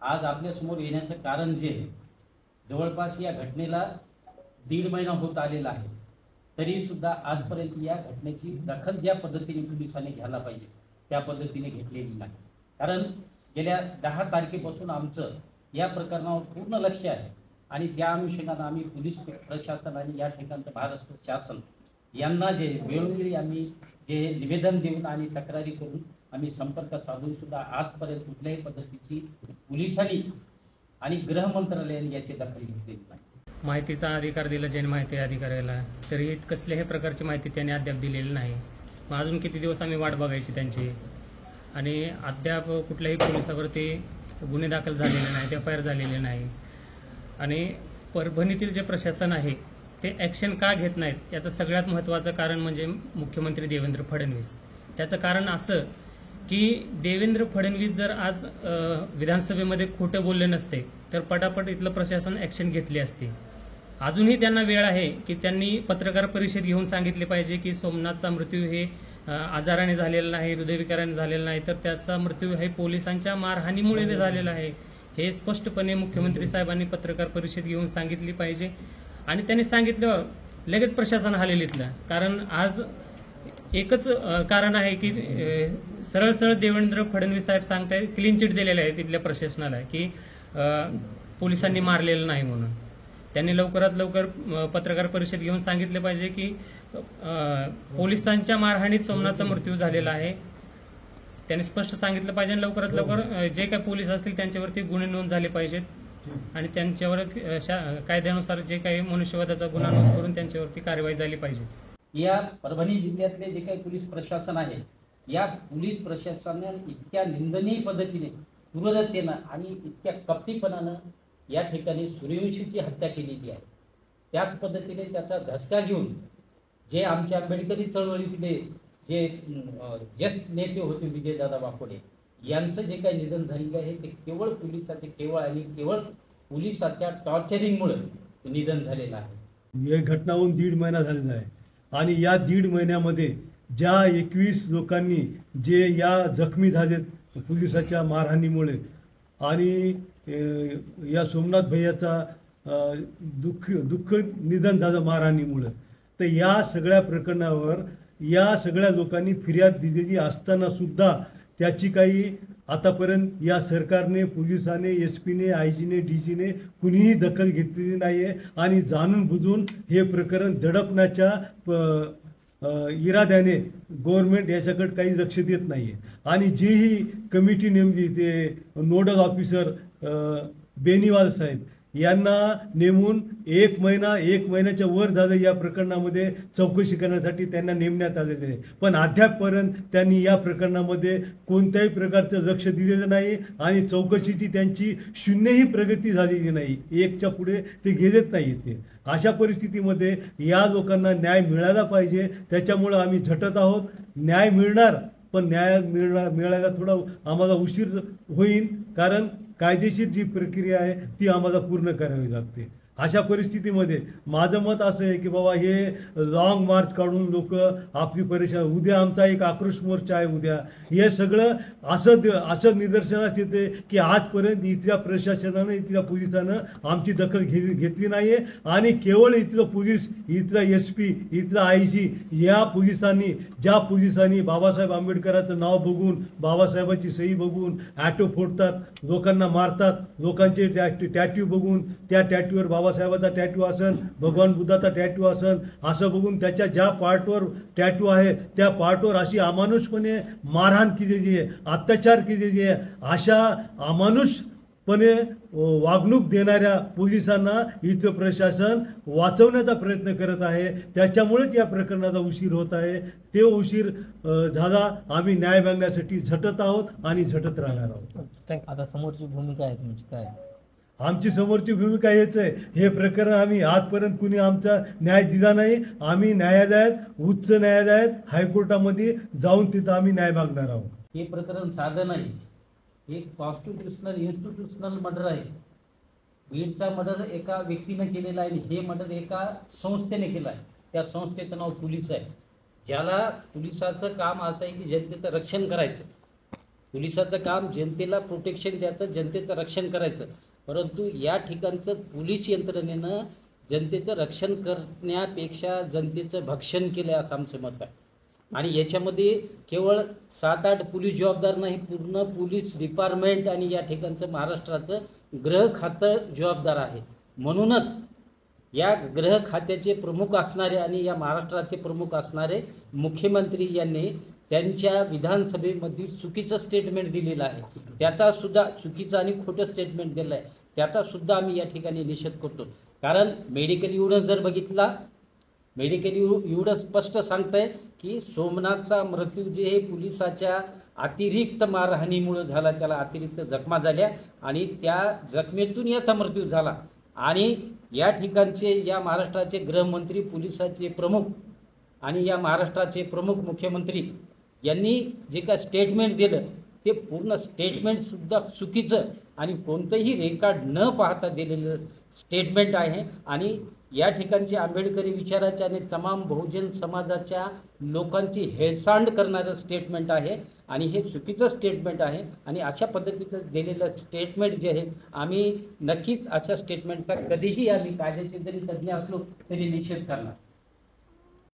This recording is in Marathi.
आज आपल्यासमोर येण्याचं कारण जे आहे, जवळपास या घटनेला 1.5 महिना होत आलेला आहे, तरी सुद्धा आजपर्यंत या घटनेची दखल ज्या पद्धतीने पोलिसांनी घ्यायला पाहिजे त्या पद्धतीने घेतलेली नाही. कारण गेल्या 10 तारखेपासून आमचं या प्रकरणावर पूर्ण लक्ष आहे आणि त्या अनुषंगानं आम्ही पोलीस प्रशासन आणि या ठिकाणचं महाराष्ट्र शासन यांना जे वेळोवेळी आम्ही जे निवेदन देऊन आणि तक्रारी करून आम्ही संपर्क साधून सुद्धा आजपर्यंत कुठल्याही पद्धतीची पोलिसांनी आणि गृह मंत्रालयाने याची दखल घेतलेली नाही. माहितीचा अधिकार दिला जैन माहिती अधिकाऱ्याला, तरी कसल्याही प्रकारची माहिती त्यांनी अद्याप दिलेली नाही. मग अजून किती दिवस आम्ही वाट बघायची त्यांची, आणि अद्याप कुठल्याही पोलिसावरती गुन्हे दाखल झालेले नाहीत, FIR झालेले नाही. आणि परभणीतील जे प्रशासन आहे ते ॲक्शन का घेत नाहीत याचं सगळ्यात महत्त्वाचं कारण म्हणजे मुख्यमंत्री देवेंद्र फडणवीस. त्याचं कारण असं की देवेंद्र फडणवीस जर आज विधानसभेमध्ये खोटं बोलले नसते तर पटापट इथलं प्रशासन ॲक्शन घेतली असती. अजूनही त्यांना वेळ आहे की त्यांनी पत्रकार परिषद घेऊन सांगितले पाहिजे की सोमनाथचा मृत्यू हे आजाराने झालेला नाही, हृदयविकाराने झालेला नाही, तर त्याचा मृत्यू हे पोलिसांच्या मारहाणीमुळे झालेला आहे. हे स्पष्टपणे मुख्यमंत्री साहेबांनी पत्रकार परिषद घेऊन सांगितली पाहिजे. आणि त्यांनी सांगितल्यावर लगेच प्रशासन हलेल इथलं. कारण आज एकच कारण आहे की सरळ सरळ देवेंद्र फडणवीस साहेब सांगतायत, क्लीन चिट दिलेले आहे तिथल्या प्रशासनाला की पोलिसांनी मारलेलं नाही म्हणून. त्यांनी लवकरात लवकर पत्रकार परिषद घेऊन सांगितले पाहिजे की पोलिसांच्या मारहाणीत सोमनाथचा मृत्यू झालेला आहे. त्यांनी स्पष्ट सांगितलं पाहिजे आणि लवकरात लवकर जे काही पोलीस असतील त्यांच्यावरती गुन्हे नोंद झाले पाहिजेत आणि त्यांच्यावर कायद्यानुसार जे काही मनुष्यवधाचा गुन्हा नोंद करून त्यांच्यावरती कारवाई झाली पाहिजे. या परभणी जिल्ह्यातले जे काही पोलीस प्रशासन आहे, या पोलीस प्रशासनाने इतक्या निंदनीय पद्धतीने, क्रूरतेनं आणि इतक्या कपटीपणानं या ठिकाणी सूर्यवंशीची हत्या केलेली आहे. त्याच पद्धतीने त्याचा धसका घेऊन जे आमच्या आंबेडकरी चळवळीतले जे ज्येष्ठ नेते होते विजयदादा वाकोडे यांचं जे काही निधन झालेलं आहे ते केवळ पोलिसाच्या टॉर्चरिंगमुळे निधन झालेलं आहे. ही घटना होऊन 1.5 महिना झालेला आहे आणि या 1.5 महिन्यामध्ये ज्या 21 लोकांनी जे या जखमी झालेत पोलिसाच्या मारहाणीमुळे आणि या सोमनाथ भैयाचा दुःख निधन झालं मारहाणीमुळे, तर या सगळ्या प्रकरणावर या सगळ्या लोकांनी फिर्याद दिलेली असताना सुद्धा त्याची काही आतापर्यंत या सरकारने, पोलिसाने, SP ने, IG ने, DG ने कुणीही दखल घेतलेली नाही आहे आणि जाणून बुजून हे प्रकरण दडपण्याच्या इराद्याने गव्हर्नमेंट याच्याकडे काही लक्ष देत नाही आहे. आणि जीही कमिटी नेमली ते नोडल ऑफिसर बेनीवाल साहेब यांना नेमून 1 महिन्याच्या वर झालं या प्रकरणामध्ये चौकशी करण्यासाठी त्यांना नेमण्यात आलेले आहे. पण अद्यापपर्यंत त्यांनी या प्रकरणामध्ये कोणत्याही प्रकारचं लक्ष दिलेलं नाही आणि चौकशीची त्यांची शून्यही प्रगती झालेली नाही. 1च्या पुढे ते गेलेच नाही ते. अशा परिस्थितीमध्ये या लोकांना न्याय मिळाला पाहिजे. त्याच्यामुळं आम्ही झटत आहोत. न्याय मिळणार, पण न्याय मिळायला थोडा आम्हाला उशीर होईल, कारण कायदेशीर जी प्रक्रिया आहे ती आम्हाला पूर्ण करावी लागते. अशा परिस्थितीमध्ये माझं मत असं आहे की बाबा हे लॉंग मार्च काढून लोक आपली परेशान, उद्या आमचा एक आक्रोश मोर्चा आहे, उद्या हे सगळं असं निदर्शनास येते की आजपर्यंत इथल्या प्रशासनानं, इथल्या पोलिसानं आमची दखल घेतली नाही आहे. आणि केवळ इथलं पोलीस, इथला SP, इथला IG या पोलिसांनी, ज्या पोलिसांनी बाबासाहेब आंबेडकरांचं नाव बघून, बाबासाहेबांची सही बघून ॲटो फोडतात, लोकांना मारतात, लोकांचे टॅटू बघून त्या टॅटूवर बाबासाहेबाचा टॅटू असन, भगवान बुद्धाचा टॅटू असन, असं बघून त्याच्या ज्या पार्टवर टॅटू आहे त्या पार्टवर अशी अमानुषपणे मारहाण केलेली आहे, अत्याचार केलेली आहे. अशा अमानुषपणे वागणूक देणाऱ्या पोलिसांना इथं प्रशासन वाचवण्याचा प्रयत्न करत आहे. त्याच्यामुळेच या प्रकरणाचा उशीर होत आहे. ते उशीर झाला, आम्ही न्याय मागण्यासाठी झटत आहोत आणि झटत राहणार आहोत. आता समोरची भूमिका आहे तुमची काय? आमची समोरची भूमिका हेच आहे. हे प्रकरण आम्ही आजपर्यंत कुणी आमचा न्याय दिला नाही. आम्ही न्यायालयात, उच्च न्यायालयात, हायकोर्टामध्ये जाऊन तिथं आम्ही न्याय मागणार आहोत. हे प्रकरण साधं नाही, हे कॉन्स्टिट्युशनल इन्स्टिट्यूशनल मर्डर आहे. बीडचा मर्डर एका व्यक्तीनं केलेला आहे आणि हे मर्डर एका संस्थेने केलं आहे. त्या संस्थेचं नाव पोलीस आहे. ज्याला पोलिसाचं काम असं आहे की जनतेचं रक्षण करायचं. पोलिसाचं काम जनतेला प्रोटेक्शन द्यायचं, जनतेचं रक्षण करायचं. परंतु या ठिकाणचं पोलीस यंत्रणेनं जनतेचं रक्षण करण्यापेक्षा जनतेचं भक्षण केलं असं आमचं मत आहे. आणि याच्यामध्ये केवळ 7-8 पोलीस जबाबदार नाही, पूर्ण पोलीस डिपार्टमेंट आणि या ठिकाणचं महाराष्ट्राचं गृह खातं जबाबदार आहे. म्हणूनच या गृह खात्याचे प्रमुख असणारे आणि या महाराष्ट्राचे प्रमुख असणारे मुख्यमंत्री यांनी त्यांच्या विधानसभेमध्ये चुकीचं स्टेटमेंट दिलेलं आहे. त्याचा सुद्धा चुकीचं आणि खोटं स्टेटमेंट दिलं आहे, त्याचा सुद्धा आम्ही या ठिकाणी निषेध करतो. कारण मेडिकल एव्हिडन्स जर बघितला, मेडिकल एवढं स्पष्ट सांगतंय की सोमनाथचा मृत्यू जे हे पोलिसाच्या अतिरिक्त मारहाणीमुळे झाला, त्याला अतिरिक्त जखमा झाल्या आणि त्या जखमेतून याचा मृत्यू झाला. आणि या ठिकाणचे या महाराष्ट्राचे गृहमंत्री, पोलिसाचे प्रमुख आणि या महाराष्ट्राचे प्रमुख मुख्यमंत्री यांनी जे काय स्टेटमेंट दिलं ते पूर्ण स्टेटमेंटसुद्धा चुकीचं आणि कोणतंही रेकॉर्ड न पाहता दिलेलं स्टेटमेंट आहे. आणि या ठिकाणचे आंबेडकरी विचाराचे आणि तमाम बहुजन समाजाच्या लोकांची हेळसांड करणारं स्टेटमेंट आहे आणि हे चुकीचं स्टेटमेंट आहे. आणि अशा पद्धतीचं दिलेलं स्टेटमेंट जे आहे, आम्ही नक्कीच अशा स्टेटमेंटचा कधीही आम्ही कायद्याचे जरी तज्ज्ञ असलो तरी निषेध करणार.